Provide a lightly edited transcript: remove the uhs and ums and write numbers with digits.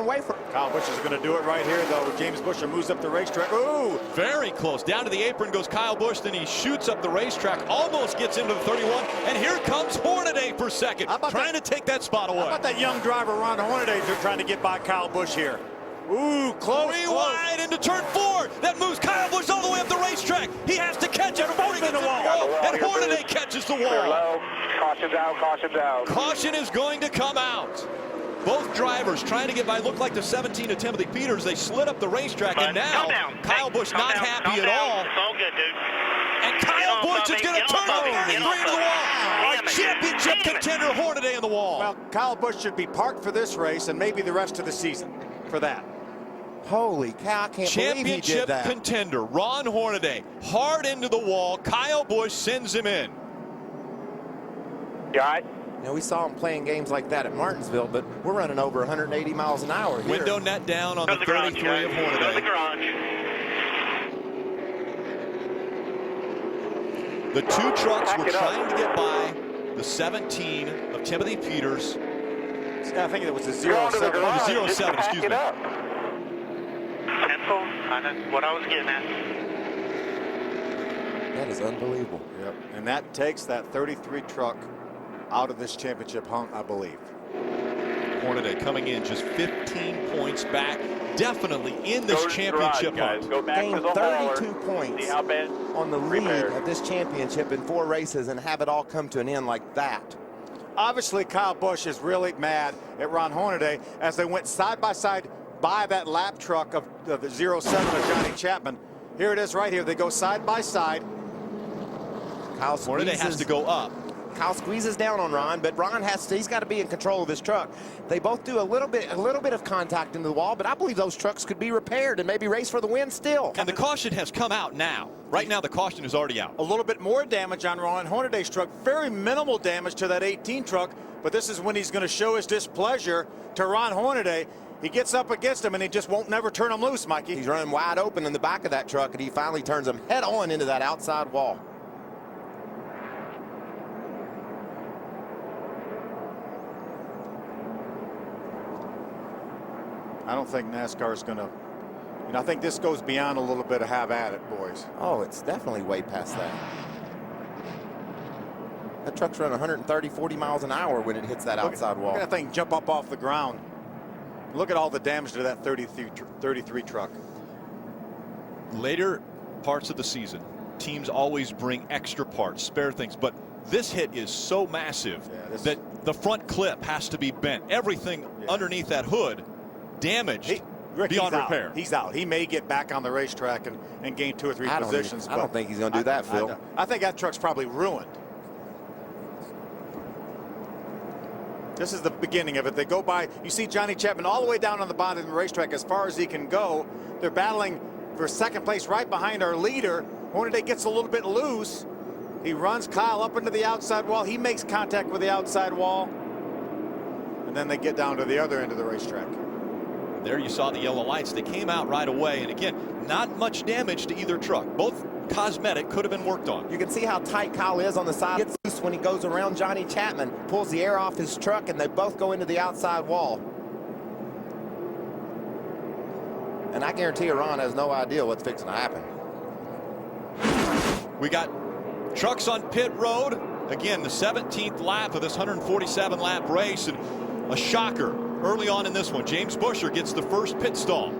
away from. Kyle Busch is going to do it right here, though. James Busch moves up the racetrack. Ooh! Very close. Down to the apron goes Kyle Busch. Then he shoots up the racetrack, almost gets into the 31. And here comes Hornaday for second, trying to take that spot away. How about that young driver, Ron Hornaday, trying to get by Kyle Busch here? Ooh, close. Wide into turn 4. That moves Kyle Busch all the way up the racetrack. He has to catch it before he gets in the wall. And Hornaday catches the wall. Caution's out, caution's out. Caution is going to come out. Both drivers trying to get by. Look like the 17 of Timothy Peters. They slid up the racetrack, and now Kyle Busch not happy at all. It's all good, dude. And Kyle Busch is going to turn the 33 into the wall. A championship contender, Hornaday in the wall. Well, Kyle Busch should be parked for this race and maybe the rest of the season for that. Holy cow, I can't believe he did Championship that. contender, Ron Hornaday, hard into the wall. Kyle Busch sends him in. You all right? You know, we saw him playing games like that at Martinsville, but we're running over 180 miles an hour here. Window net down on the 33 of Hornaday. The two trucks were trying to get by the 17 of Timothy Peters. I think it was a 07. Oh, the 07, excuse me. Pencil, what I was getting at. That is unbelievable. Yep. And that takes that 33 truck out of this championship hunt, I believe. Hornaday coming in just 15 points back, definitely in this championship hunt. Go back Gained to the 32 points See how bad on the lead of this championship in 4 races and have it all come to an end like that. Obviously, Kyle Busch is really mad at Ron Hornaday as they went side by side by that lap truck of the 07 of Johnny Chapman. Here it is right here. They go side by side. Hornaday has to go up. Kyle squeezes down on Ron, but Ron he's got to be in control of this truck. They both do a little bit of contact into the wall, but I believe those trucks could be repaired and maybe race for the win still. And the caution has come out now. Right now, the caution is already out. A little bit more damage on Ron Hornaday's truck. Very minimal damage to that 18 truck, but this is when he's going to show his displeasure to Ron Hornaday. He gets up against him, and he just won't never turn him loose, Mikey. He's running wide open in the back of that truck, and he finally turns him head on into that outside wall. I don't think NASCAR is going to, I think this goes beyond a little bit of have at it, boys. Oh, it's definitely way past that. That truck's running 130, 40 miles an hour when it hits that outside wall. Look at that thing jump up off the ground. Look at all the damage to that 33 truck. Later parts of the season, teams always bring extra parts, spare things, but this hit is so massive that the front clip has to be bent. Everything underneath that hood damaged beyond repair. He's out. He may get back on the racetrack and gain 2 or 3 positions. I don't think he's going to do that, Phil. I think that truck's probably ruined. This is the beginning of it. They go by. You see Johnny Chapman all the way down on the bottom of the racetrack as far as he can go. They're battling for second place right behind our leader. Hornaday gets a little bit loose. He runs Kyle up into the outside wall. He makes contact with the outside wall. And then they get down to the other end of the racetrack. There you saw the yellow lights. They came out right away. And again, not much damage to either truck. Both cosmetic, could have been worked on. You can see how tight Kyle is on the side. Gets loose when he goes around Johnny Chapman, pulls the air off his truck, and they both go into the outside wall. And I guarantee you Ron has no idea what's fixing to happen. We got trucks on pit road. Again, the 17th lap of this 147 lap race, and a shocker early on in this one. James Buescher gets the first pit stall.